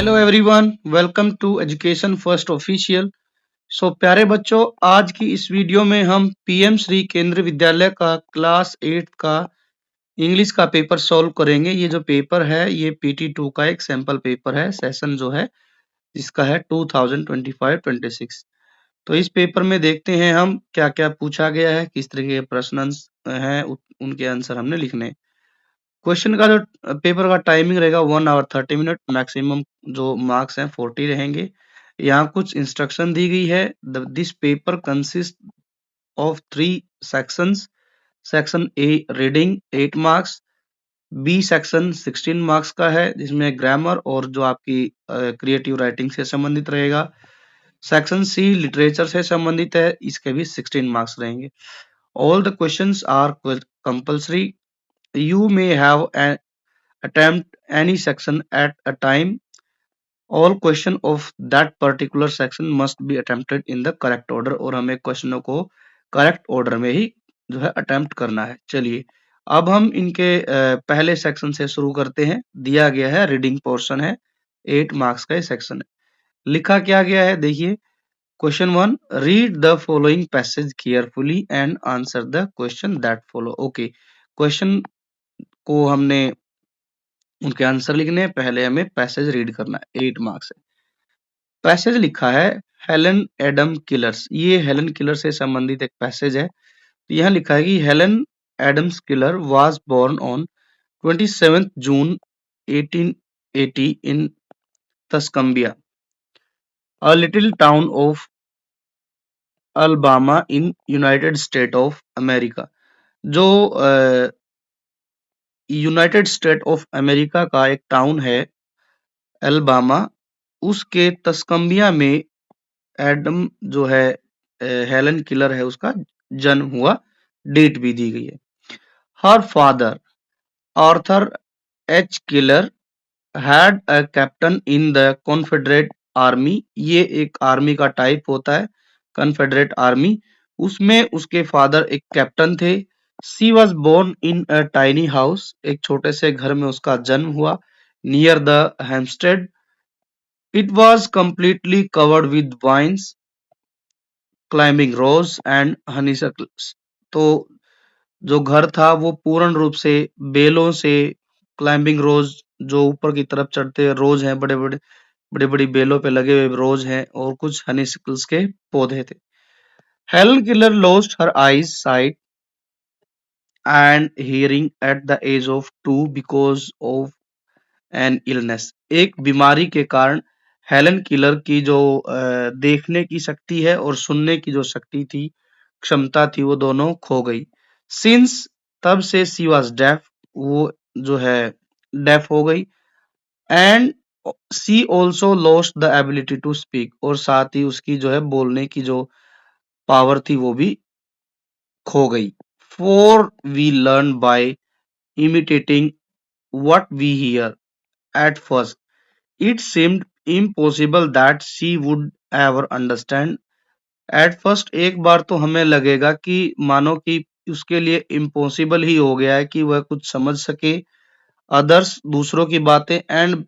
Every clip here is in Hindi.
Hello everyone, welcome to education first official. प्यारे बच्चों, आज की इस वीडियो में हम पीएम श्री केंद्रीय विद्यालय का क्लास 8 का इंग्लिश का पेपर सॉल्व करेंगे। ये जो पेपर है ये PT2 का एक सैंपल पेपर है। सेशन जो है इसका है 2025-26। तो इस पेपर में देखते हैं हम क्या क्या पूछा गया है, किस तरह के प्रश्न हैं, उनके आंसर हमने लिखने हैं। क्वेश्चन का जो पेपर का टाइमिंग रहेगा 1 आवर 30 मिनट। मैक्सिमम जो मार्क्स हैं 40 रहेंगे। यहाँ कुछ इंस्ट्रक्शन दी गई है। This paper consist of 3 sections. Section A reading 8 marks, B section 16 marks का है जिसमें ग्रामर और जो आपकी क्रिएटिव राइटिंग से संबंधित रहेगा। सेक्शन सी लिटरेचर से संबंधित है, इसके भी 16 मार्क्स रहेंगे। All the questions are compulsory. You may have attempt any section at a time. All question of that particular section must be attempted in the correct order। और हमें क्वेश्चनों को करेक्ट ऑर्डर में ही जो है अटेम्प्ट करना है। चलिए अब हम इनके पहले सेक्शन से शुरू करते हैं। दिया गया है रीडिंग पोर्शन है, 8 मार्क्स का सेक्शन है। लिखा क्या गया है देखिए। Question 1, read the following passage carefully and answer the question that follow. Okay, question को हमने उनके आंसर लिखने हैं, पहले हमें पैसेज रीड करना है। 8 मार्क्स है। पैसेज लिखा है हेलन एडम किलर्स। ये हेलन किलर से संबंधित एक पैसेज है। तो यहाँ लिखा है कि Helen Adams Keller was born on 27 June 1880 in Tuscumbia, a little town of Alabama in United State of America. जो यूनाइटेड स्टेट ऑफ अमेरिका का एक टाउन है अल्बामा, उसके तस्कम्बिया में एडम जो है हेलन किलर है उसका जन्म हुआ। डेट भी दी गई है। Her father Arthur H killer had a captain in the Confederate army. ये एक आर्मी का टाइप होता है, कॉन्फेडरेट आर्मी। उसमें उसके फादर एक कैप्टन थे। She was born in a tiny house. एक छोटे से घर में उसका जन्म हुआ, near the homestead. It was completely covered with vines, climbing rose and honeysuckles. तो जो घर था वो पूर्ण रूप से बेलों से, क्लाइंबिंग रोज जो ऊपर की तरफ चढ़ते रोज हैं, बड़े बड़ी बेलों पे लगे हुए रोज हैं, और कुछ हनीसक्ल्स के पौधे थे। Helen Keller lost her eyes sight and hearing at the age of 2 because of an illness. एक बीमारी के कारण हेलन किलर की जो देखने की शक्ति है और सुनने की जो शक्ति थी, क्षमता थी, वो दोनों खो गई। सिंस तब से सी वॉज डेफ, वो जो है डेफ हो गई। And she also lost the ability to speak, और साथ ही उसकी जो है बोलने की जो पावर थी वो भी खो गई। For we learn by imitating what we hear। At first, it seemed impossible that she would ever understand। At first, एक बार तो हमें लगेगा कि मानो कि उसके लिए इम्पॉसिबल ही हो गया है कि वह कुछ समझ सके अदर्स, दूसरों की बातें, एंड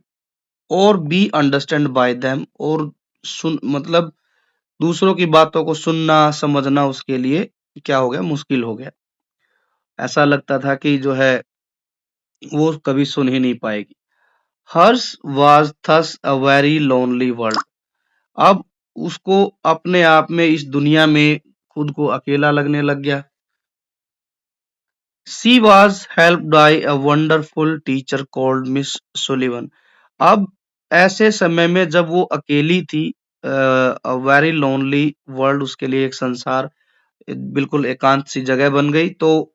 और बी अंडरस्टैंड बाय देम, और सुन मतलब दूसरों की बातों को सुनना समझना उसके लिए क्या हो गया, मुश्किल हो गया। ऐसा लगता था कि जो है वो कभी सुन ही नहीं पाएगी। Hers was thus a very lonely world। अब उसको अपने आप में इस दुनिया में खुद को अकेला लगने लग गया। She was helped by a wonderful teacher called Miss Sullivan। अब ऐसे समय में जब वो अकेली थी, a very lonely world उसके लिए एक संसार, बिल्कुल एकांत सी जगह बन गई। तो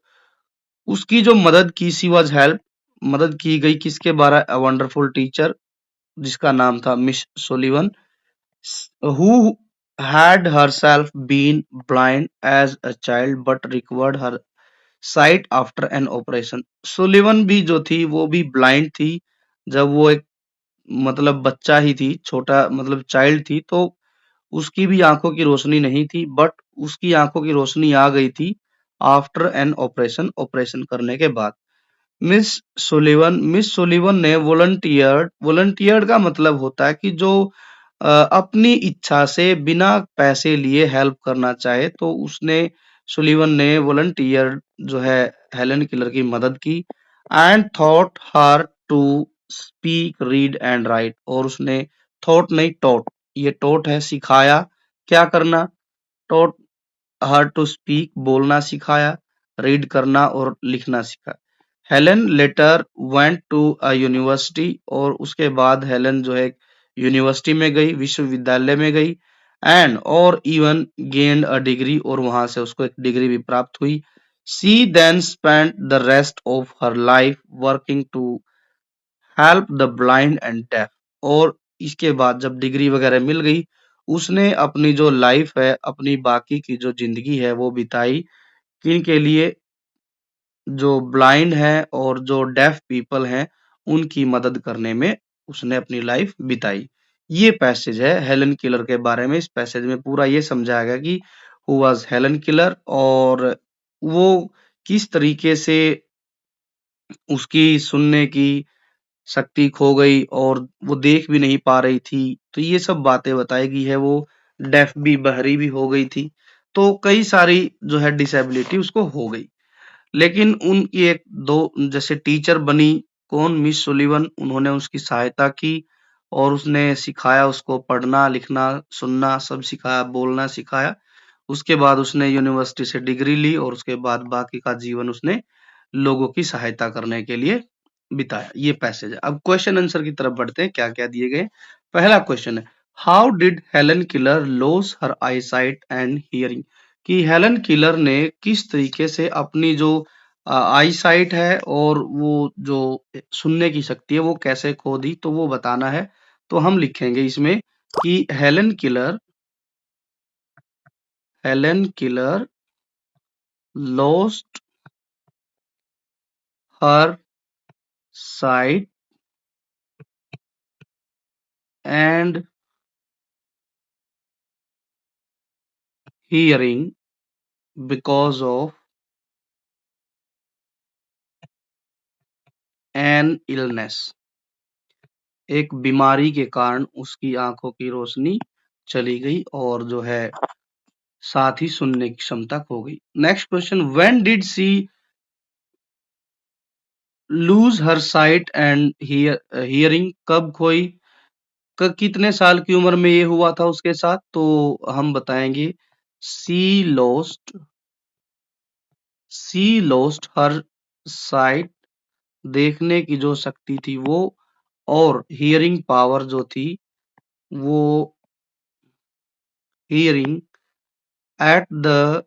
उसकी जो मदद की, सी वॉज हेल्प, मदद की गई किसके द्वारा, अ वंडरफुल टीचर जिसका नाम था miss Sullivan, who had herself been blind as a child but recovered her sight after an operation। Sullivan भी जो थी वो भी ब्लाइंड थी जब वो एक मतलब बच्चा ही थी, छोटा मतलब चाइल्ड थी। तो उसकी भी आंखों की रोशनी नहीं थी, बट उसकी आंखों की रोशनी आ गई थी आफ्टर एन ऑपरेशन, ऑपरेशन करने के बाद। मिस सुलिवन ने वॉलंटियर्ड का मतलब होता है कि जो अपनी इच्छा से बिना पैसे लिए हेल्प करना चाहे, तो उसने सुलिवन ने वॉलंटियर जो है हेलन किलर की मदद की। And taught her to speak, read and write, और उसने थॉट नहीं टॉट, ये टॉट है सिखाया, क्या करना, टॉट हर टू स्पीक बोलना सिखाया, रीड करना और लिखना सिखाया। Helen later went to a university, और उसके बाद हेलन जो है यूनिवर्सिटी में गई, विश्वविद्यालय में गई। एंड और इवन गेन्ड अ डिग्री, और वहां से उसको एक डिग्री भी प्राप्त हुई। She then spent the rest of her life working to help the blind and deaf. और इसके बाद जब डिग्री वगैरह मिल गई, उसने अपनी जो लाइफ है, अपनी बाकी की जो जिंदगी है वो बिताई किन के लिए, जो ब्लाइंड हैं और जो डेफ पीपल हैं, उनकी मदद करने में उसने अपनी लाइफ बिताई। ये पैसेज है हेलन किलर के बारे में। इस पैसेज में पूरा ये समझाया गया कि हु वाज हेलन किलर, और वो किस तरीके से उसकी सुनने की शक्ति खो गई और वो देख भी नहीं पा रही थी। तो ये सब बातें बताई गई है। वो डेफ भी, बहरी भी हो गई थी। तो कई सारी जो है डिसेबिलिटी उसको हो गई। लेकिन उनकी एक दो जैसे टीचर बनी, कौन, मिस सुलिवन, उन्होंने उसकी सहायता की और उसने सिखाया उसको पढ़ना, लिखना, सुनना सब सिखाया, बोलना सिखाया। उसके बाद उसने यूनिवर्सिटी से डिग्री ली और उसके बाद बाकी का जीवन उसने लोगों की सहायता करने के लिए बिताया। ये पैसेज है। अब क्वेश्चन आंसर की तरफ बढ़ते हैं, क्या क्या दिए गए। पहला क्वेश्चन है, how did Helen killer loss her eyesight and hearing, कि हेलन किलर ने किस तरीके से अपनी जो आईसाइट है और वो जो सुनने की शक्ति है वो कैसे खो दी, तो वो बताना है। तो हम लिखेंगे इसमें कि Helen killer lost her sight and hearing because of an illness, एक बीमारी के कारण उसकी आंखों की रोशनी चली गई और जो है साथ ही सुनने की क्षमता खो गई। Next question, when did she lose her sight and hearing, कब खोई, कितने साल की उम्र में ये हुआ था उसके साथ, तो हम बताएंगे सी लॉस्ट सी लॉस्ट हर साइट, देखने की जो शक्ति थी वो, और हियरिंग पावर जो थी वो, hearing at the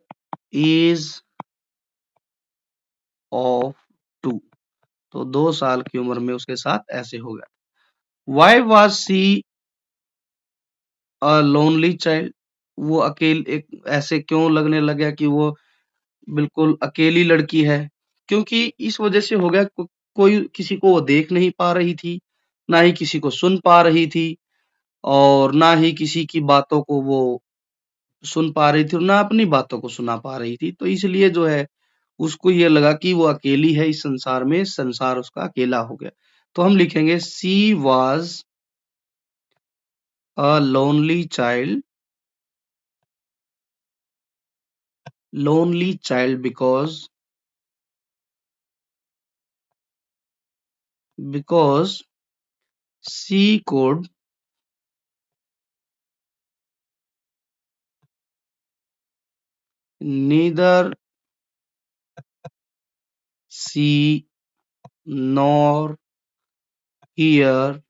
age of 2, तो 2 साल की उम्र में उसके साथ ऐसे हो गया। Why was she a lonely child, वो अकेले एक ऐसे क्यों लगने लगा कि वो बिल्कुल अकेली लड़की है, क्योंकि इस वजह से हो गया कोई किसी को वो देख नहीं पा रही थी, ना ही किसी को सुन पा रही थी, और ना ही किसी की बातों को वो सुन पा रही थी और ना अपनी बातों को सुना पा रही थी। तो इसलिए जो है उसको ये लगा कि वो अकेली है इस संसार में, संसार उसका अकेला हो गया। तो हम लिखेंगे she was a lonely child because she could neither see nor hear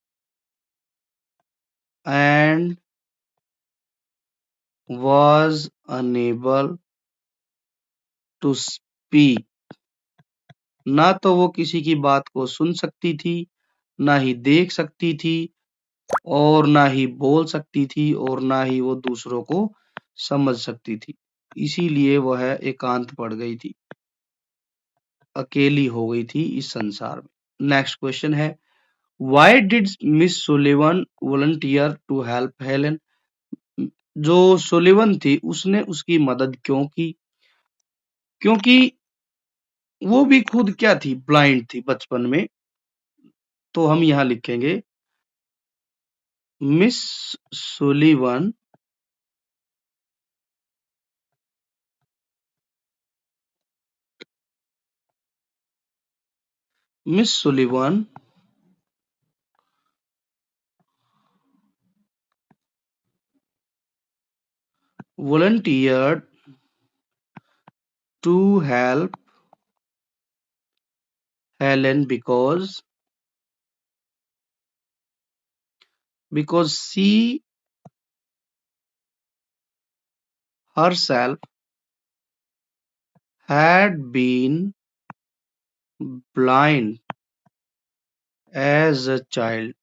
and was unable to speak, ना तो वो किसी की बात को सुन सकती थी, ना ही देख सकती थी, और ना ही बोल सकती थी, और ना ही वो दूसरों को समझ सकती थी। इसीलिए वह एकांत पड़ गई थी, अकेली हो गई थी इस संसार में। नेक्स्ट क्वेश्चन है, why did miss Sullivan volunteer to help Helen, जो सुलिवन थी उसने उसकी मदद क्यों की, क्योंकि वो भी खुद क्या थी, ब्लाइंड थी बचपन में। तो हम यहाँ लिखेंगे miss Sullivan miss Sullivan volunteered to help Helen because she herself had been blind as a child।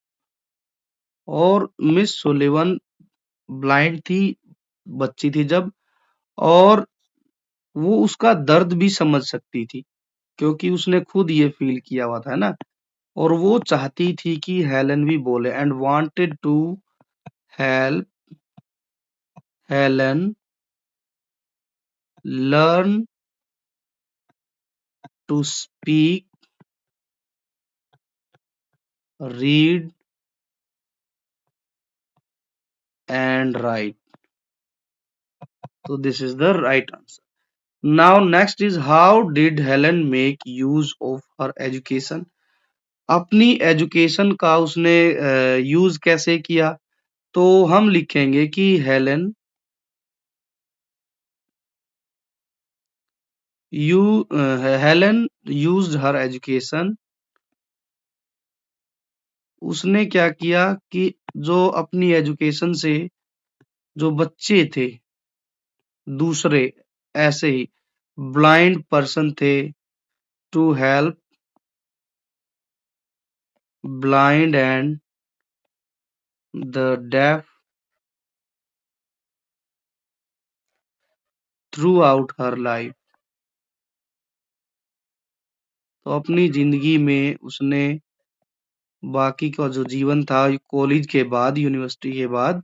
और मिस सुलिवन ब्लाइंड थी, बच्ची थी जब, और वो उसका दर्द भी समझ सकती थी क्योंकि उसने खुद ये फील किया हुआ था, है ना। और वो चाहती थी कि हेलन भी बोले, and wanted to help Helen learn to speak, read and write. तो this is the right answer. Now next is how did Helen make use of her education. अपनी एजुकेशन का उसने यूज कैसे किया। तो हम लिखेंगे कि हेलन यूज्ड हर एजुकेशन। उसने क्या किया कि जो अपनी एजुकेशन से जो बच्चे थे दूसरे ऐसे ही ब्लाइंड पर्सन थे, to help blind and the deaf throughout her life. तो अपनी जिंदगी में उसने बाकी का जो जीवन था कॉलेज के बाद, यूनिवर्सिटी के बाद,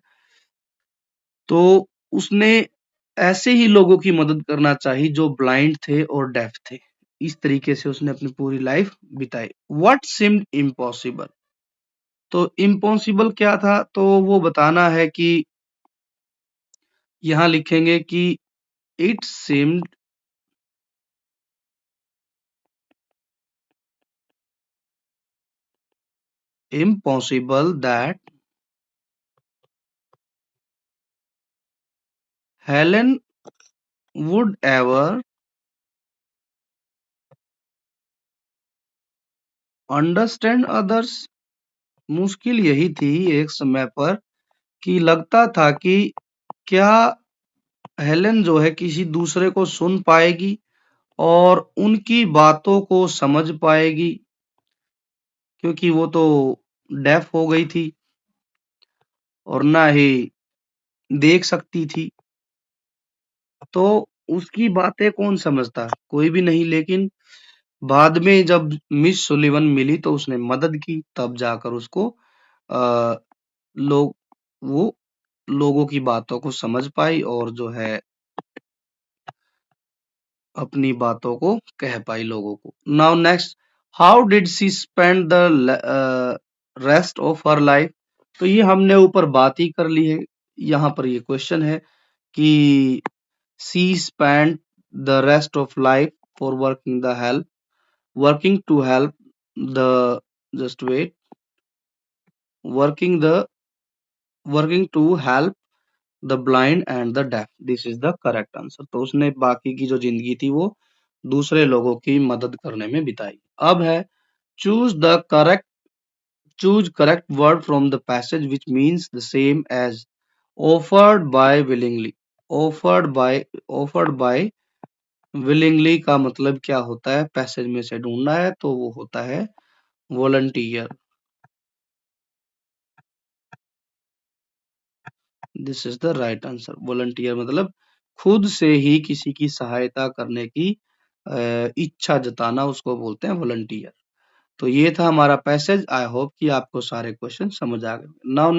तो उसने ऐसे ही लोगों की मदद करना चाहिए जो ब्लाइंड थे और डेफ थे। इस तरीके से उसने अपनी पूरी लाइफ बिताई। What seemed impossible. तो इम्पॉसिबल क्या था, तो वो बताना है कि यहाँ लिखेंगे कि it seemed impossible that Helen would ever understand others. मुश्किल यही थी एक समय पर कि लगता था कि क्या हेलेन जो है किसी दूसरे को सुन पाएगी और उनकी बातों को समझ पाएगी, क्योंकि वो तो डेफ हो गई थी और ना ही देख सकती थी। तो उसकी बातें कौन समझता, कोई भी नहीं। लेकिन बाद में जब मिस सुलिवन मिली तो उसने मदद की, तब जाकर उसको आ, लोग वो लोगों की बातों को समझ पाई और जो है अपनी बातों को कह पाई लोगों को। Now next, how did she spend the rest of her life. तो ये हमने ऊपर बात ही कर ली है। यहाँ पर ये क्वेश्चन है कि she spend the rest of life for working to help the just wait working the working to help the blind and the deaf. This is the correct answer. तो उसने बाकी की जो जिंदगी थी वो दूसरे लोगों की मदद करने में बिताई। अब है choose the correct choose correct word from the passage which means the same as offered by willingly. Offered by offered by willingly का मतलब क्या होता है, पैसेज में से ढूंढना है। तो वो होता है volunteer. This is the right answer. Volunteer मतलब खुद से ही किसी की सहायता करने की इच्छा जताना, उसको बोलते हैं वॉलंटियर। तो ये था हमारा पैसेज। आई होप कि आपको सारे क्वेश्चन समझ आ गए। नाउ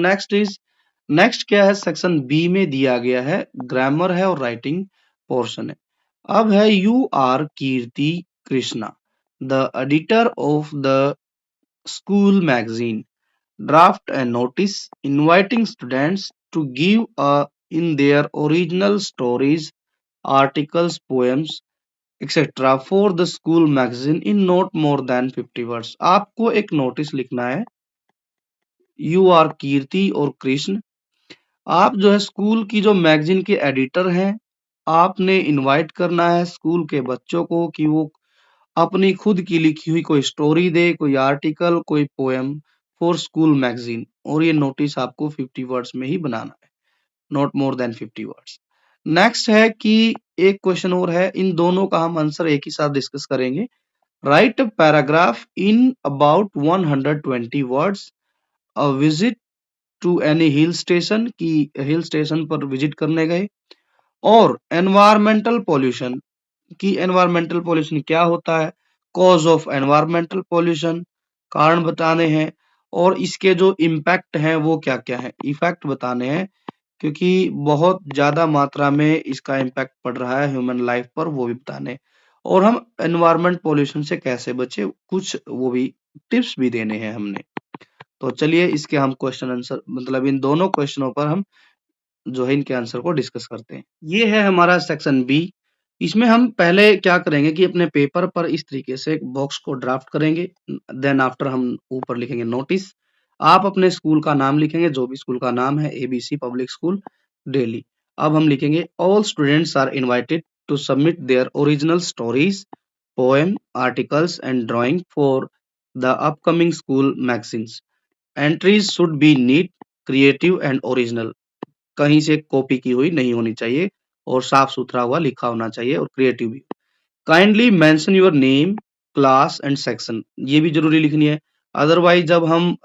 नेक्स्ट क्या है, सेक्शन बी में दिया गया है ग्रामर है और राइटिंग पोर्शन है। अब है you are Kirti Krishna, the editor of the school magazine, draft a notice inviting students to give in their original stories, articles, poems, etc. for the school magazine in not more than 50 words. आपको एक नोटिस लिखना है, यू आर कीर्ति और कृष्ण, आप जो है स्कूल की जो मैगजीन के एडिटर हैं, आपने इनवाइट करना है स्कूल के बच्चों को कि वो अपनी खुद की लिखी हुई कोई स्टोरी दे, कोई आर्टिकल, कोई पोएम फॉर स्कूल मैगजीन, और ये नोटिस आपको 50 वर्ड्स में ही बनाना है, not more than 50 words. Next है कि एक क्वेश्चन और है, इन दोनों का हम आंसर एक ही साथ डिस्कस करेंगे। Write a paragraph in about 120 words, a visit to any hill station, की हिल स्टेशन पर विजिट करने गए, और एनवायरमेंटल पॉल्यूशन, की एनवायरमेंटल पॉल्यूशन क्या होता है, कॉज ऑफ एनवायरमेंटल पॉल्यूशन, कारण बताने हैं, और इसके जो इम्पैक्ट हैं वो क्या क्या है, इफेक्ट बताने हैं, क्योंकि बहुत ज्यादा मात्रा में इसका इम्पैक्ट पड़ रहा है ह्यूमन लाइफ पर, वो भी बताने, और हम एनवायरमेंट पॉल्यूशन से कैसे बचे, कुछ वो भी टिप्स भी देने हैं हमने। तो चलिए इसके हम क्वेश्चन आंसर, मतलब इन दोनों क्वेश्चनों पर हम जो है इनके आंसर को डिस्कस करते हैं। ये है हमारा सेक्शन बी। इसमें हम पहले क्या करेंगे कि अपने पेपर पर इस तरीके से एक बॉक्स को ड्राफ्ट करेंगे, देन आफ्टर हम ऊपर लिखेंगे नोटिस। आप अपने स्कूल का नाम लिखेंगे, जो भी स्कूल का नाम है, एबीसी पब्लिक स्कूल दिल्ली। अब हम लिखेंगे all students are invited to submit their original stories, poem, articles and drawing for the upcoming school magazines. Entries should be neat, creative and original, कहीं से कॉपी की हुई नहीं होनी चाहिए, और साफ सुथरा हुआ लिखा होना चाहिए, और क्रिएटिव भी। Kindly mention your name, class and section, ये भी जरूरी लिखनी है। अदरवाइज जब हम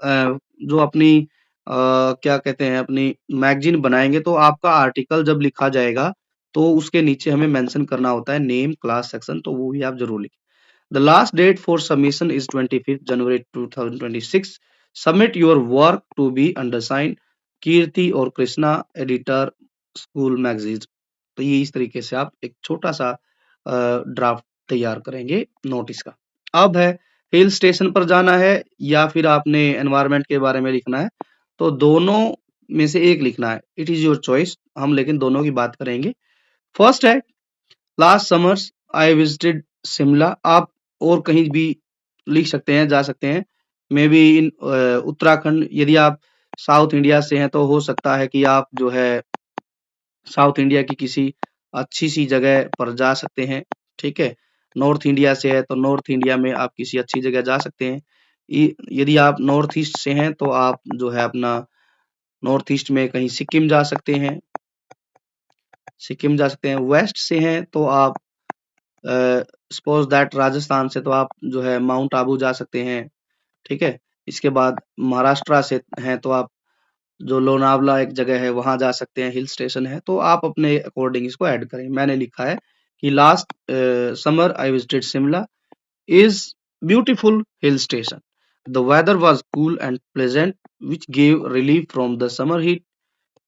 जो अपनी क्या कहते हैं अपनी मैगजीन बनाएंगे, तो आपका आर्टिकल जब लिखा जाएगा तो उसके नीचे हमें मेंशन करना होता है नेम, क्लास, सेक्शन, तो वो भी आप जरूर लिखें। The last date for submission is 25th January 2026. Submit your work to be undersigned कीर्ति और कृष्णा, एडिटर स्कूल मैगजीन। तो ये इस तरीके से आप एक छोटा सा ड्राफ्ट तैयार करेंगे नोटिस का। अब है हिल स्टेशन पर जाना है या फिर आपने एनवायरनमेंट के बारे में लिखना है, तो दोनों में से एक लिखना है, इट इज योर चॉइस, हम लेकिन दोनों की बात करेंगे। फर्स्ट है last summers I visited Shimla, आप और कहीं भी लिख सकते हैं, जा सकते हैं, मे बी इन उत्तराखंड, यदि आप साउथ इंडिया से हैं तो हो सकता है कि आप जो है साउथ इंडिया की किसी अच्छी सी जगह पर जा सकते हैं, ठीक है। नॉर्थ इंडिया से है तो नॉर्थ इंडिया में आप किसी अच्छी जगह जा सकते हैं। यदि आप नॉर्थ ईस्ट से हैं तो आप जो है अपना नॉर्थ ईस्ट में कहीं सिक्किम जा सकते हैं, सिक्किम जा सकते हैं। वेस्ट से हैं तो आप सपोज दैट राजस्थान से तो आप जो है माउंट आबू जा सकते हैं, ठीक है। इसके बाद महाराष्ट्र से हैं तो आप जो लोनावला एक जगह है वहां जा सकते हैं, हिल स्टेशन है, तो आप अपने अकॉर्डिंग इसको ऐड करें। मैंने लिखा है कि last summer I visited Shimla is beautiful hill station. The weather was cool and pleasant, which gave relief from the summer heat.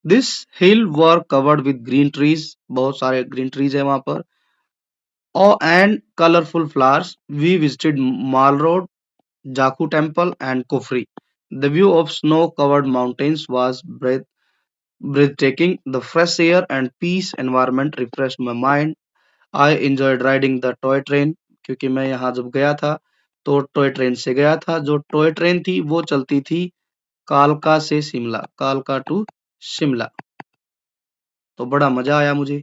This hill were covered with green trees. बहुत सारे green trees है वहां पर, and colorful flowers. We visited Mall Road, Jakku Temple, and Kufri. The view of snow-covered mountains was breathtaking. The fresh air and peace environment refreshed my mind. I enjoyed riding the toy train, क्योंकि मैं यहाँ जब गया था तो टॉय ट्रेन से गया था। जो टॉय ट्रेन थी वो चलती थी कालका से शिमला, कालका टू शिमला, तो बड़ा मजा आया मुझे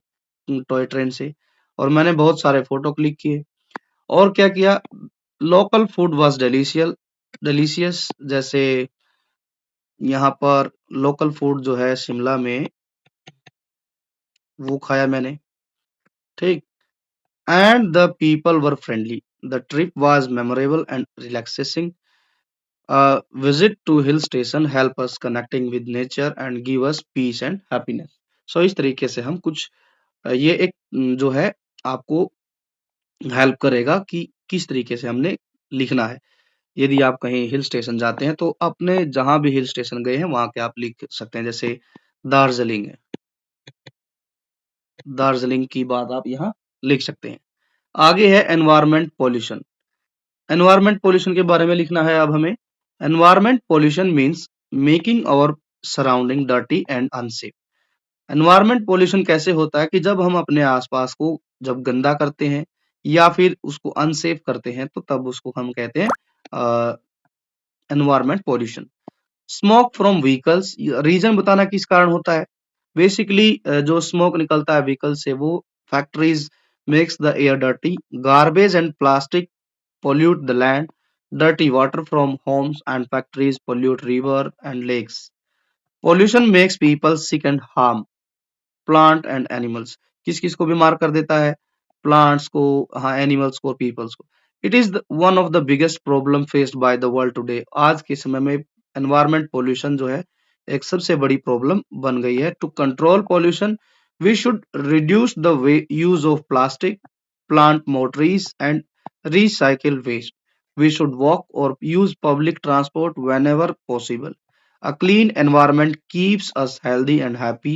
टॉय ट्रेन से, और मैंने बहुत सारे फोटो क्लिक किए। और क्या किया, लोकल फूड वाज डिलीशियस, जैसे यहाँ पर लोकल फूड जो है शिमला में वो खाया मैंने, ठीक। And the people were friendly, the trip was memorable and relaxing, visit to hill station help us connecting with nature and give us peace and happiness. So इस तरीके से हम कुछ ये एक जो है आपको हेल्प करेगा कि किस तरीके से हमने लिखना है। यदि आप कहीं हिल स्टेशन जाते हैं तो अपने जहां भी हिल स्टेशन गए हैं वहां के आप लिख सकते हैं, जैसे दार्जिलिंग है, दार्जिलिंग की बात आप यहाँ लिख सकते हैं। आगे है एनवायरमेंट पॉल्यूशन। एनवायरमेंट पॉल्यूशन के बारे में लिखना है अब हमें। Environment pollution means making our surrounding dirty and unsafe. Environment pollution कैसे होता है कि जब हम अपने आसपास को जब गंदा करते हैं या फिर उसको अनसेफ करते हैं तो तब उसको हम कहते हैं environment pollution. Smoke from vehicles, reason बताना किस कारण होता है। बेसिकली जो स्मोक निकलता है व्हीकल से वो factories makes the air dirty, garbage and plastic pollute the land, dirty water from homes and factories pollute river and lakes. Pollution makes people sick and harm plant and animals. किस किस को बीमार कर देता है, प्लांट्स को, हाँ एनिमल्स को, पीपल्स को। It is one of the biggest problem faced by the world today. आज के समय में एनवायरमेंट पोल्यूशन जो है एक सबसे बड़ी प्रॉब्लम बन गई है। To control pollution we should reduce the use of plastic, plant more trees and recycle waste. We should walk or use public transport whenever possible. A clean environment keeps us healthy and happy.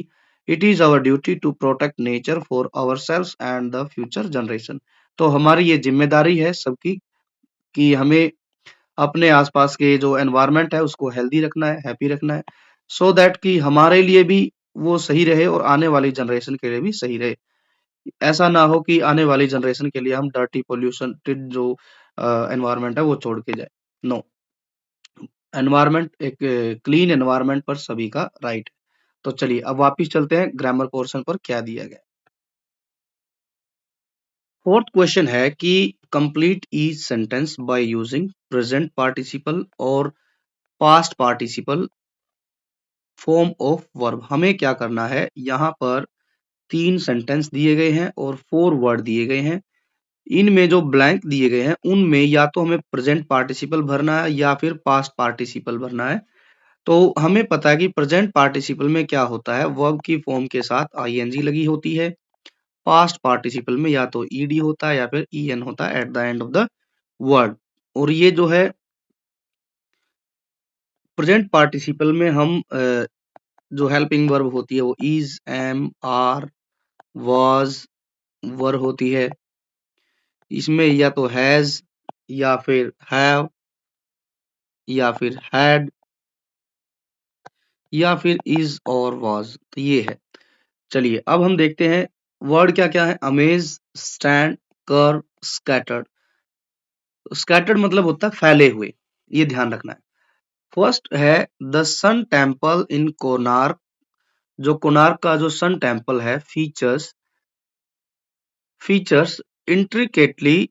It is our duty to protect nature for ourselves and the future generation. तो हमारी ये जिम्मेदारी है सबकी कि हमें अपने आसपास के जो एनवायरनमेंट है उसको हेल्दी रखना है, हैप्पी रखना है, सो दैट कि हमारे लिए भी वो सही रहे और आने वाली जनरेशन के लिए भी सही रहे। ऐसा ना हो कि आने वाली जनरेशन के लिए हम डर्टी पॉल्यूशनटेड जो एनवायरनमेंट है वो छोड़ के जाए। नो, एनवायरनमेंट एक क्लीन एनवायरनमेंट पर सभी का राइट है। तो चलिए अब वापिस चलते हैं ग्रामर पोर्शन पर क्या दिया गया। फोर्थ क्वेश्चन है कि complete each sentence by using present participle और past participle form of verb. हमें क्या करना है, यहाँ पर 3 सेंटेंस दिए गए हैं और 4 वर्ड दिए गए हैं। इनमें जो ब्लैंक दिए गए हैं उनमें या तो हमें प्रेजेंट पार्टिसिपल भरना है या फिर पास्ट पार्टिसिपल भरना है। तो हमें पता है कि प्रेजेंट पार्टिसिपल में क्या होता है, वर्ब की फॉर्म के साथ आईएनजी लगी होती है। पास्ट पार्टिसिपल में या तो ईडी होता है या फिर ईएन होता है at the end of the word. और ये जो है प्रेजेंट पार्टिसिपल में हम जो हेल्पिंग वर्ब होती है वो इज, एम, आर, वाज, वर होती है। इसमें या तो हैज या फिर हैव या फिर हैड या फिर इज और वाज। तो ये है। चलिए अब हम देखते हैं वर्ड क्या क्या है। Amaze, stand, curve, scattered. Scattered मतलब होता है फैले हुए, ये ध्यान रखना है। फर्स्ट है the sun temple in Konark. जो कोणार्क का जो सन टेम्पल है features intricately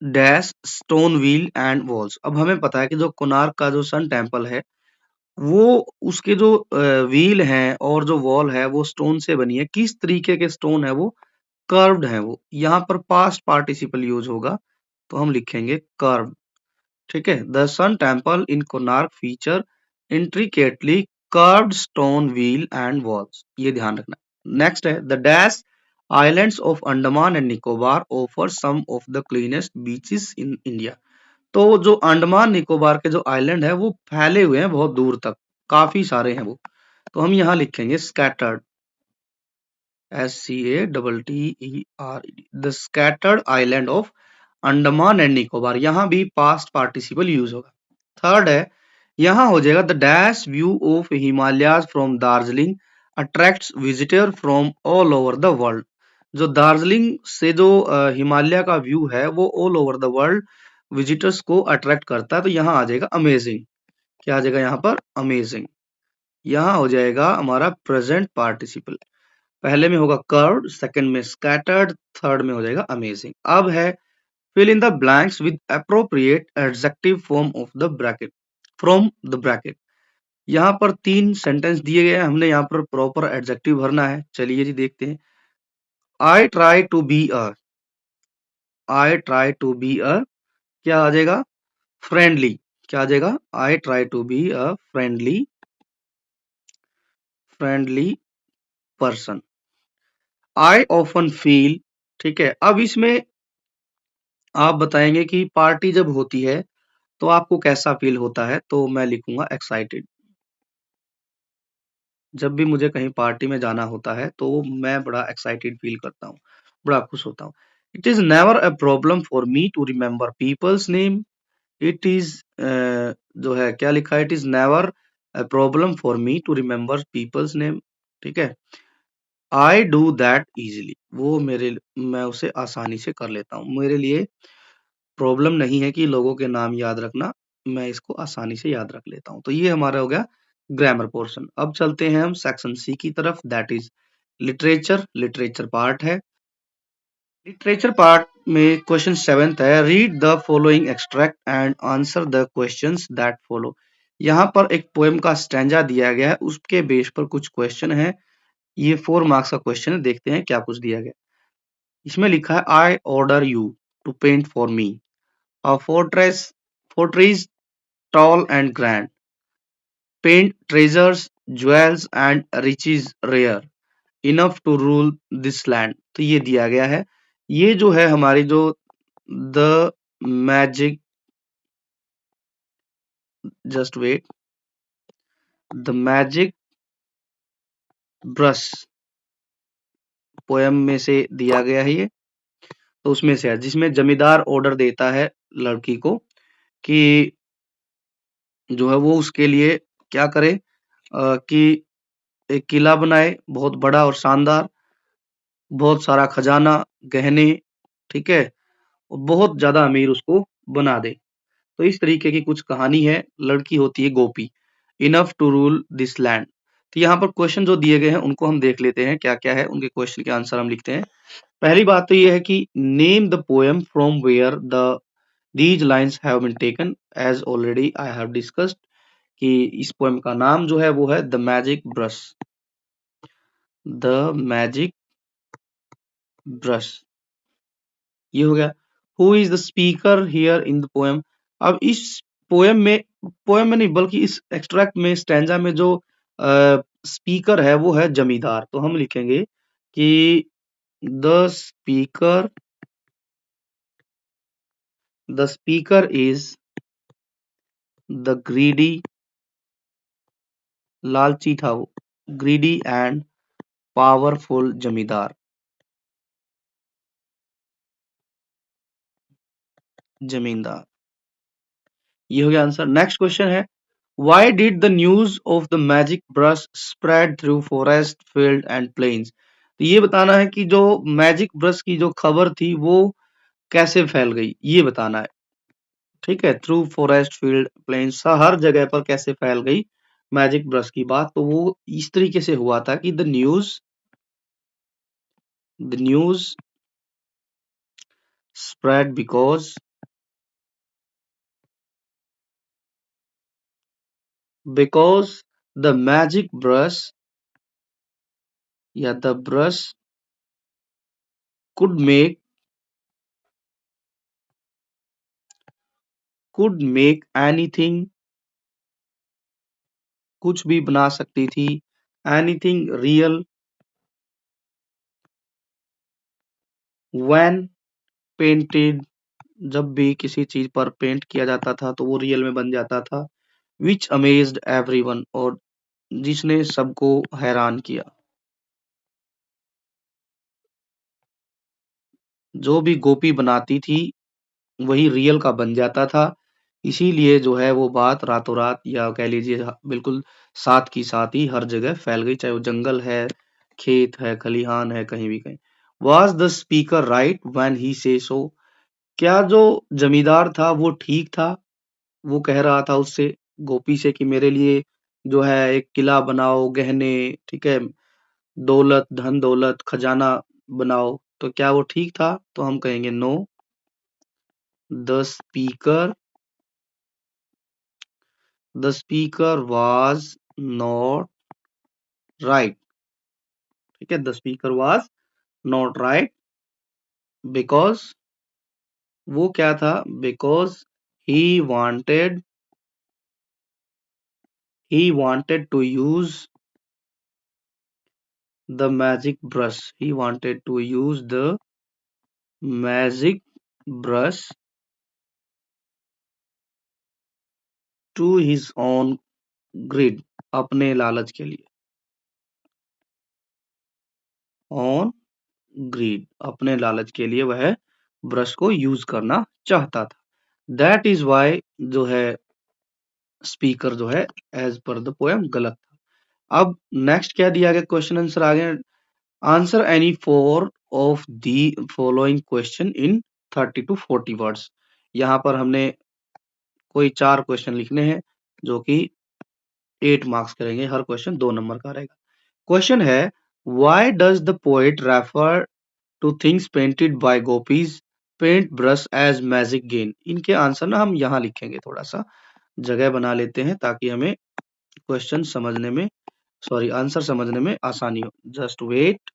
dash stone wheel and walls. अब हमें पता है कि जो कोणार्क का जो सन टेम्पल है वो उसके जो व्हील हैं और जो वॉल है वो स्टोन से बनी है। किस तरीके के स्टोन है वो, कर्व्ड है वो। यहाँ पर पास्ट पार्टिसिपल यूज होगा तो हम लिखेंगे कर्व। ठीक है, the sun temple in Konark feature intricately curved stone wheel and walls, ये ध्यान रखना। नेक्स्ट है the dash islands of Andaman and Nicobar offer some of the cleanest beaches in India. तो जो अंडमान निकोबार के जो आइलैंड है वो फैले हुए हैं बहुत दूर तक, काफी सारे हैं वो। तो हम यहाँ लिखेंगे scattered, SCATTERED, the scattered island of Andaman and Nicobar. यहाँ भी पास्ट पार्टिसिपल यूज होगा। थर्ड है, यहाँ हो जाएगा the dash view of Himalayas from Darjeeling attracts visitor from all over the world. जो दार्जिलिंग से जो हिमालय का व्यू है वो all over the world visitors को अट्रैक्ट करता है। तो यहाँ आ जाएगा अमेजिंग। क्या आ जाएगा यहाँ पर, अमेजिंग। यहाँ हो जाएगा हमारा प्रेजेंट पार्टिसिपल। पहले में होगा कर्व्ड, सेकंड में स्कैटर्ड, थर्ड में हो जाएगा अमेजिंग। अब है fill in the blanks with appropriate adjective form of the bracket from the bracket। यहाँ पर 3 सेंटेंस दिए गए हैं, हमने यहाँ पर प्रॉपर एडजेक्टिव भरना है। चलिए जी देखते हैं। I try to be a, I try to be a, क्या आ जाएगा, फ्रेंडली। क्या आ जाएगा, I try to be a friendly person। I often feel, ठीक है। अब इसमें आप बताएंगे कि पार्टी जब होती है तो आपको कैसा फील होता है, तो मैं लिखूंगा एक्साइटेड। जब भी मुझे कहीं पार्टी में जाना होता है तो मैं बड़ा एक्साइटेड फील करता हूँ, बड़ा खुश होता हूँ। It is never a problem for me to remember people's name. It is जो है क्या लिखा है, it is never a problem for me to remember people's name. ठीक है, आई डू दैट इजिली, वो मैं उसे आसानी से कर लेता हूँ। मेरे लिए प्रॉब्लम नहीं है कि लोगों के नाम याद रखना, मैं इसको आसानी से याद रख लेता हूँ। तो ये हमारा हो गया ग्रामर पोर्शन। अब चलते हैं हम सेक्शन सी की तरफ, that is literature. Literature part है। लिटरेचर पार्ट में क्वेश्चन सेवेंथ है, read the following extract and answer the questions that follow. यहाँ पर एक पोएम का स्टैंजा दिया गया है, उसके बेस पर कुछ क्वेश्चन है। ये 4 मार्क्स का क्वेश्चन है, देखते हैं क्या कुछ दिया गया। इसमें लिखा है, I order you to paint for me a fortress tall and grand, paint treasures, jewels and riches rare, enough to rule this land। तो ये दिया गया है। ये जो है हमारी जो the magic, just wait, the magic brush poem में से दिया गया है ये। तो उसमें से है जिसमें जमींदार ऑर्डर देता है लड़की को कि जो है वो उसके लिए क्या करे, कि एक किला बनाए बहुत बड़ा और शानदार, बहुत सारा खजाना, गहने, ठीक है, और बहुत ज्यादा अमीर उसको बना दे। तो इस तरीके की कुछ कहानी है। लड़की होती है Gopi, enough to rule this land. तो यहाँ पर क्वेश्चन जो दिए गए हैं उनको हम देख लेते हैं क्या क्या है, उनके क्वेश्चन के आंसर हम लिखते हैं। पहली बात तो ये है कि name the poem from where these lines have been taken, as already I have discussed, कि इस पोएम का नाम जो है वो है the magic brush. The magic brush, ये हो गया। Who is the speaker here in the poem. अब इस पोएम में नहीं बल्कि इस एक्सट्रैक्ट में, स्टैंजा में जो स्पीकर है वो है जमींदार। तो हम लिखेंगे कि the speaker, the speaker is the greedy, लालची था वो, ग्रीडी एंड पावरफुल जमींदार, जमींदार। ये हो गया आंसर। नेक्स्ट क्वेश्चन है, Why did the news of the magic brush spread through forest, field and plains? तो ये बताना है कि जो मैजिक ब्रश की जो खबर थी वो कैसे फैल गई, ये बताना है। ठीक है, थ्रू फॉरेस्ट, फील्ड, प्लेन्स, हर जगह पर कैसे फैल गई मैजिक ब्रश की बात। तो वो इस तरीके से हुआ था कि the news spread because the magic brush या the brush could make anything, कुछ भी बना सकती थी, एनीथिंग रियल, व्हेन पेंटेड, जब भी किसी चीज पर पेंट किया जाता था तो वो रियल में बन जाता था, विच अमेज्ड एवरीवन, और जिसने सबको हैरान किया। जो भी गोपी बनाती थी वही रियल का बन जाता था, इसीलिए जो है वो बात रातों रात, या कह लीजिए बिल्कुल साथ की साथ ही हर जगह फैल गई, चाहे वो जंगल है, खेत है, खलिहान है, कहीं भी कहीं। Was the speaker right when he say so? क्या जो जमींदार था वो ठीक था, वो कह रहा था उससे, गोपी से, कि मेरे लिए जो है एक किला बनाओ, गहने, ठीक है, दौलत, धन दौलत, खजाना बनाओ। तो क्या वो ठीक था? तो हम कहेंगे no, the speaker, the speaker was not right. ठीक है, the speaker was not right because, वो क्या था, because he wanted to use the magic brush. He wanted to use the magic brush to his own greed, अपने लालच के लिए, on greed, अपने लालच के लिए वह ब्रश को यूज करना चाहता था। दैट इज वाई जो है स्पीकर जो है एज पर द पोएम गलत था। अब नेक्स्ट क्या दिया गया क्वेश्चन आंसर आगे, answer any four of the following question in 30 to 40 words. यहाँ पर हमने कोई 4 क्वेश्चन लिखने हैं जो कि 8 मार्क्स करेंगे, हर क्वेश्चन 2 नंबर का रहेगा। क्वेश्चन है, why does the poet refer to things painted by Gopi's paint brush as magic gain. इनके आंसर ना हम यहाँ लिखेंगे, थोड़ा सा जगह बना लेते हैं ताकि हमें क्वेश्चन समझने में, सॉरी आंसर समझने में आसानी हो। जस्ट वेट,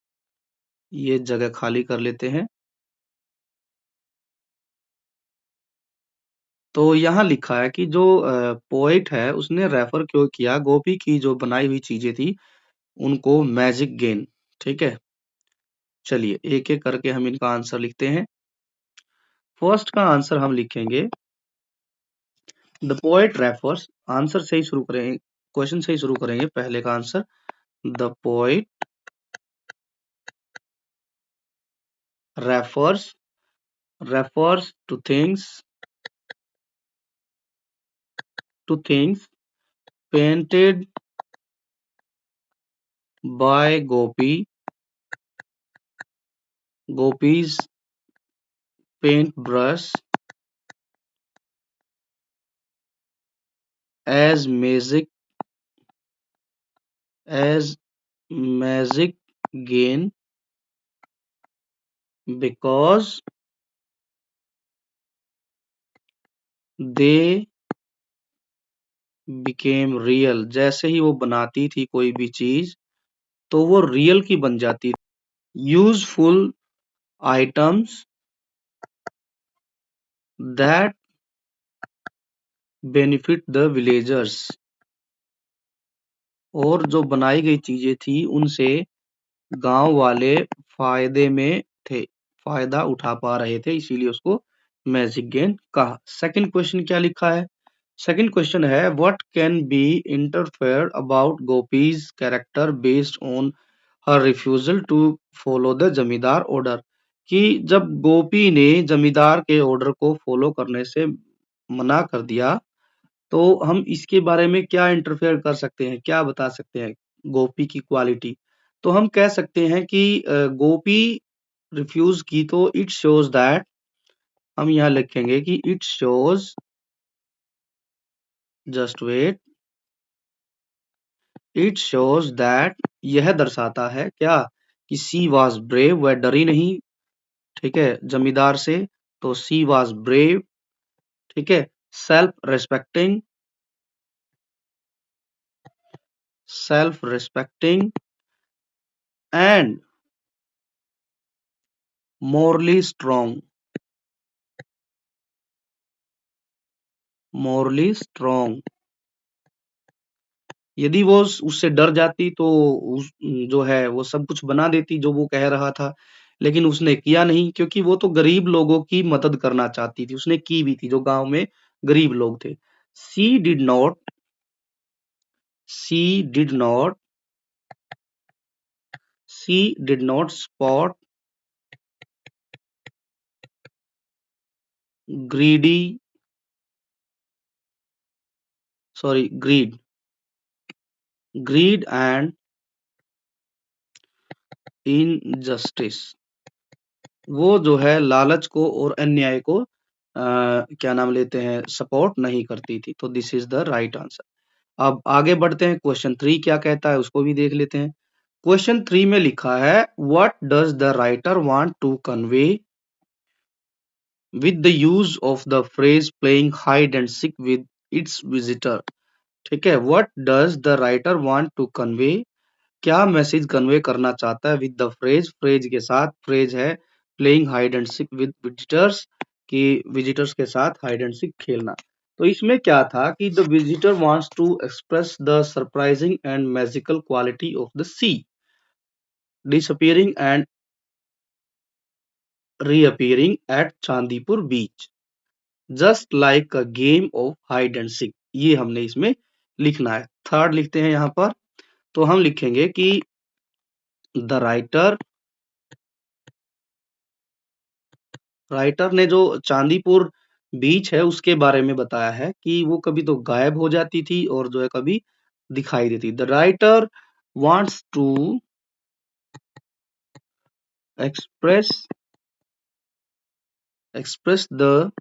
ये जगह खाली कर लेते हैं। तो यहाँ लिखा है कि जो पोएट है उसने रेफर क्यों किया गोपी की जो बनाई हुई चीजें थी उनको मैजिक गेन। ठीक है, चलिए एक एक करके हम इनका आंसर लिखते हैं। फर्स्ट का आंसर हम लिखेंगे, द पोएट रेफर्स, आंसर से ही शुरू करेंगे, क्वेश्चन से ही शुरू करेंगे। पहले का answer, the poet refers refers to things painted by Gopi's paint brush as as magic gain because they became real. जैसे ही वो बनाती थी कोई भी चीज तो वो रियल की बन जाती थी। Useful items that benefit the villagers, और जो बनाई गई चीजें थी उनसे गांव वाले फायदे में थे, फायदा उठा पा रहे थे, इसीलिए उसको मैजिक गेन कहा। सेकंड क्वेश्चन क्या लिखा है, सेकंड क्वेश्चन है, what can be interfere about Gopi's character based on her refusal to follow the zamindar order. कि जब गोपी ने जमींदार के ऑर्डर को फॉलो करने से मना कर दिया तो हम इसके बारे में क्या इंटरफेयर कर सकते हैं, क्या बता सकते हैं गोपी की क्वालिटी। तो हम कह सकते हैं कि गोपी रिफ्यूज की तो इट शोज दैट, हम यहाँ लिखेंगे कि it shows, just wait, it shows that, यह दर्शाता है क्या कि सी वॉज ब्रेव, वह डरी नहीं, ठीक है, जमींदार से, तो सी वॉज ब्रेव, ठीक है, self respecting and morally strong. यदि वो उससे डर जाती तो जो है वो सब कुछ बना देती जो वो कह रहा था, लेकिन उसने किया नहीं क्योंकि वो तो गरीब लोगों की मदद करना चाहती थी, उसने की भी थी, जो गांव में गरीब लोग थे। She did not she did not she did not spot greedy sorry greed and injustice. वो जो है लालच को और अन्याय को क्या नाम लेते हैं, सपोर्ट नहीं करती थी। तो this is the right answer. अब आगे बढ़ते हैं, क्वेश्चन 3 क्या कहता है उसको भी देख लेते हैं। क्वेश्चन 3 में लिखा है, what does the writer want to convey with the use of the phrase playing hide and seek with its visitor. ठीक है, what does the writer want to convey, क्या मैसेज कन्वे करना चाहता है विद द फ्रेज के साथ, फ्रेज है playing hide and seek with visitors, कि विजिटर्स के साथ हाइड एंड सीक खेलना। तो इसमें क्या था कि the visitor wants to express the surprising and magical quality of the sea disappearing and reappearing at Chandipur beach just like a game of hide and seek. ये हमने इसमें लिखना है। थर्ड लिखते हैं यहाँ पर, तो हम लिखेंगे कि द राइटर राइटर ने जो चांदीपुर बीच है उसके बारे में बताया है कि वो कभी तो गायब हो जाती थी और जो है कभी दिखाई देती। The writer wants to express the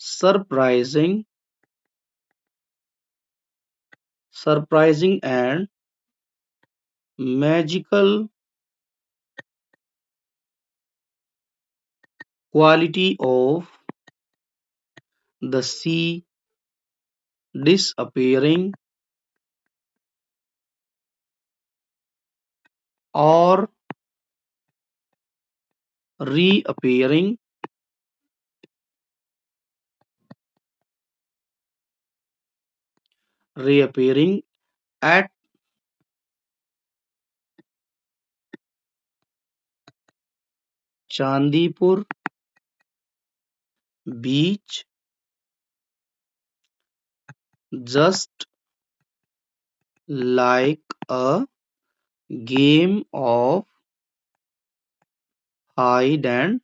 surprising and magical quality of the sea disappearing or reappearing at Chandipur beach, just like a game of hide and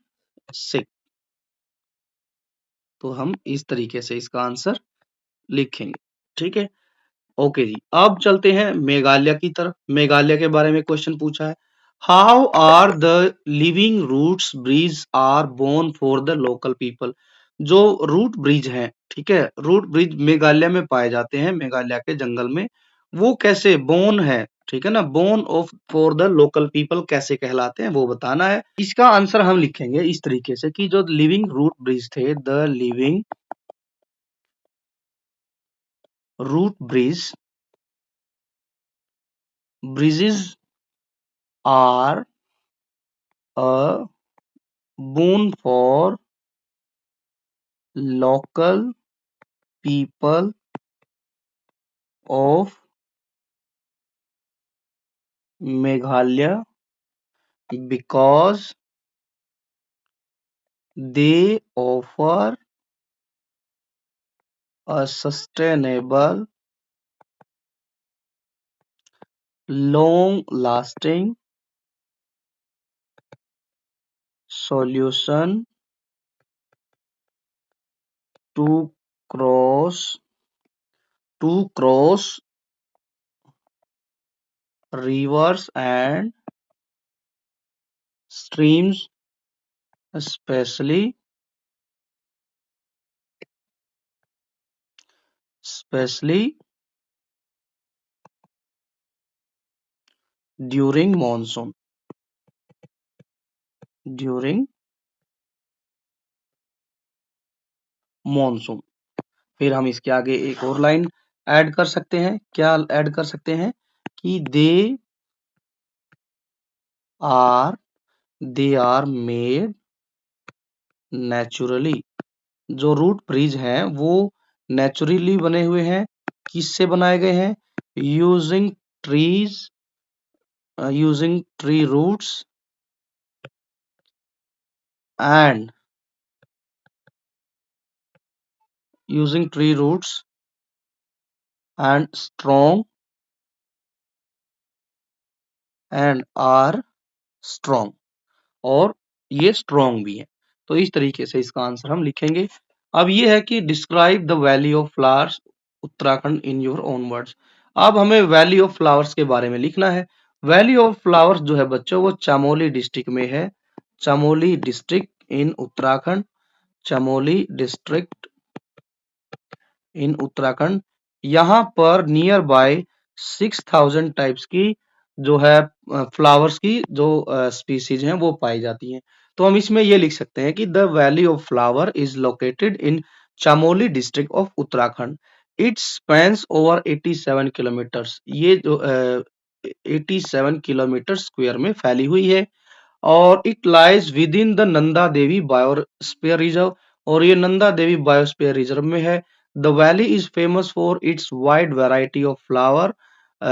seek। तो हम इस तरीके से इसका आंसर लिखेंगे। ठीक है, ओके जी। अब चलते हैं मेघालय की तरफ। मेघालय के बारे में क्वेश्चन पूछा है, how are the living roots bridge are born for the local people. जो रूट ब्रिज हैं, ठीक है, रूट ब्रिज मेघालय में पाए जाते हैं, मेघालय के जंगल में। वो कैसे बोर्न है, ठीक है ना, born of for the local people कैसे कहलाते हैं वो बताना है। इसका आंसर हम लिखेंगे इस तरीके से कि जो लिविंग रूट ब्रिज थे, the living root bridges are a boon for local people of Meghalaya because they offer a sustainable, long-lasting solution to cross cross rivers and streams, especially during during monsoon। फिर हम इसके आगे एक और लाइन ऐड कर सकते हैं। क्या ऐड कर सकते हैं कि are they are made naturally. जो रूट ब्रिज हैं वो नेचुरली बने हुए हैं। किससे बनाए गए हैं? Using trees using tree roots and using tree roots and strong and are strong, और ये स्ट्रॉन्ग भी है। तो इस तरीके से इसका आंसर हम लिखेंगे। अब ये है कि describe the valley of flowers Uttarakhand in your own words. अब हमें वैली ऑफ फ्लावर्स के बारे में लिखना है। वैली ऑफ फ्लावर्स जो है बच्चों वो चमोली डिस्ट्रिक्ट में है। Chamoli district in Uttarakhand, Chamoli district in Uttarakhand. यहाँ पर नियर बाय 6000 टाइप्स की जो है फ्लावर्स की जो स्पीसीज हैं वो पाई जाती हैं। तो हम इसमें ये लिख सकते हैं कि the valley of flower is located in Chamoli district of Uttarakhand. It spans over 87 kilometres. ये जो 87 किलोमीटर स्क्वायर में फैली हुई है और it lies within the Nanda Devi biosphere reserve, और ये नंदा देवी बायोस्फीयर रिजर्व में है। The valley is famous for its wide variety of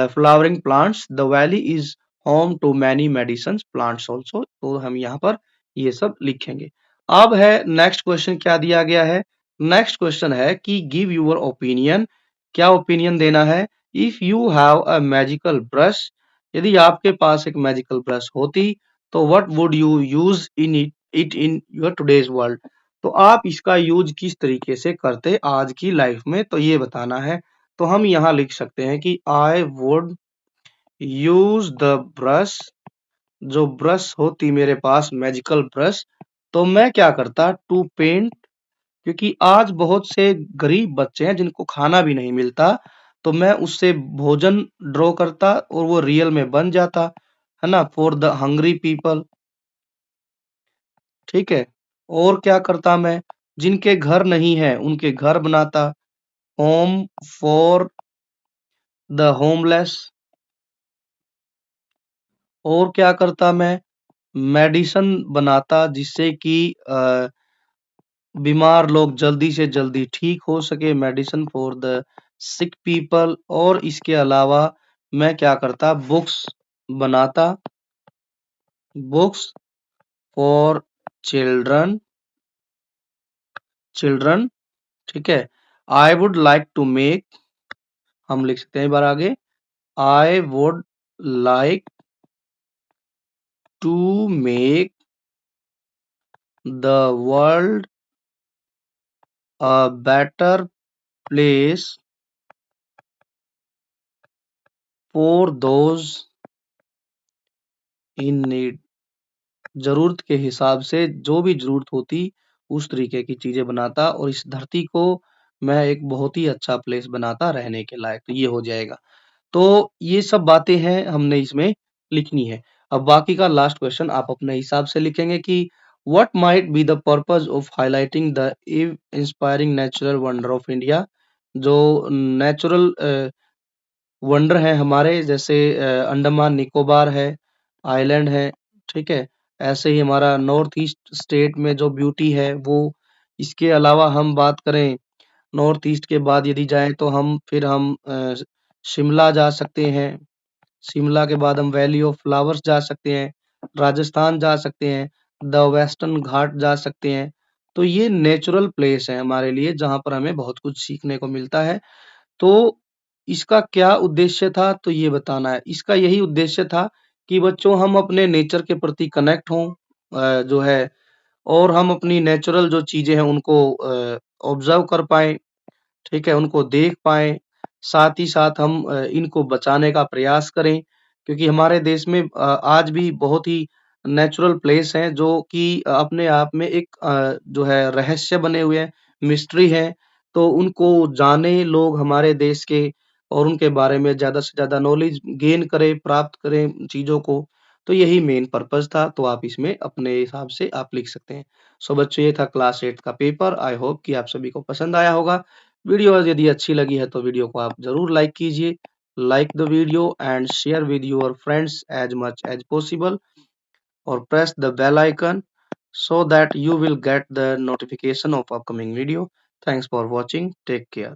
flowering plants. The valley is home to many medicine plants also. तो हम यहाँ पर ये सब लिखेंगे। अब है नेक्स्ट क्वेश्चन, क्या दिया गया है? नेक्स्ट क्वेश्चन है कि गिव यूर ओपिनियन। क्या ओपिनियन देना है? If you have a magical brush, यदि आपके पास एक मैजिकल ब्रश होती तो what would you use in it it in your today's world. तो आप इसका यूज किस तरीके से करते आज की लाइफ में, तो ये बताना है। तो हम यहाँ लिख सकते हैं कि I would use the brush, जो ब्रश होती मेरे पास मैजिकल ब्रश, तो मैं क्या करता टू पेंट, क्योंकि आज बहुत से गरीब बच्चे हैं जिनको खाना भी नहीं मिलता, तो मैं उससे भोजन ड्रॉ करता और वो रियल में बन जाता, है ना, फॉर द हंग्री पीपल। ठीक है। और क्या करता मैं, जिनके घर नहीं है उनके घर बनाता, होम फॉर द होमलेस। और क्या करता मैं, मेडिसिन बनाता जिससे कि बीमार लोग जल्दी से जल्दी ठीक हो सके, medicine for the sick people. और इसके अलावा मैं क्या करता, बुक्स बनाता, बुक्स फॉर चिल्ड्रन, चिल्ड्रन। ठीक है। I would like to make, हम लिख सकते हैं एक बार आगे, I would like to make the world a better place for those in need. जरूरत के हिसाब से जो भी जरूरत होती उस तरीके की चीजें बनाता, और इस धरती को मैं एक बहुत ही अच्छा प्लेस बनाता रहने के लायक। तो ये हो जाएगा। तो ये सब बातें हैं हमने इसमें लिखनी है। अब बाकी का लास्ट क्वेश्चन आप अपने हिसाब से लिखेंगे कि what might be the purpose of highlighting the inspiring natural wonder of India. जो नेचुरल वंडर हैं हमारे, जैसे अंडमान निकोबार है, आइलैंड है, ठीक है। ऐसे ही हमारा नॉर्थ ईस्ट स्टेट में जो ब्यूटी है वो। इसके अलावा हम बात करें नॉर्थ ईस्ट के बाद यदि जाएं तो हम शिमला जा सकते हैं। शिमला के बाद हम वैली ऑफ फ्लावर्स जा सकते हैं, राजस्थान जा सकते हैं, द वेस्टर्न घाट जा सकते हैं। तो ये नेचुरल प्लेस है हमारे लिए जहाँ पर हमें बहुत कुछ सीखने को मिलता है। तो इसका क्या उद्देश्य था, तो ये बताना है। इसका यही उद्देश्य था कि बच्चों हम अपने नेचर के प्रति कनेक्ट हों, जो है, और हम अपनी नेचुरल जो चीजें हैं उनको ऑब्जर्व कर पाएं, ठीक है, उनको देख पाएँ। साथ ही साथ हम इनको बचाने का प्रयास करें, क्योंकि हमारे देश में आज भी बहुत ही नेचुरल प्लेस हैं जो कि अपने आप में एक जो है रहस्य बने हुए हैं, मिस्ट्री है। तो उनको जाने लोग हमारे देश के, और उनके बारे में ज़्यादा से ज़्यादा नॉलेज गेन करें, प्राप्त करें चीज़ों को। तो यही मेन पर्पज़ था, तो आप इसमें अपने हिसाब से आप लिख सकते हैं। सो बच्चों, ये था क्लास 8 का पेपर। आई होप कि आप सभी को पसंद आया होगा। वीडियो यदि अच्छी लगी है तो वीडियो को आप जरूर लाइक कीजिए। Like the video and share with your friends as much as possible, और press the bell icon so that you will get the notification of upcoming video. Thanks for watching. Take care.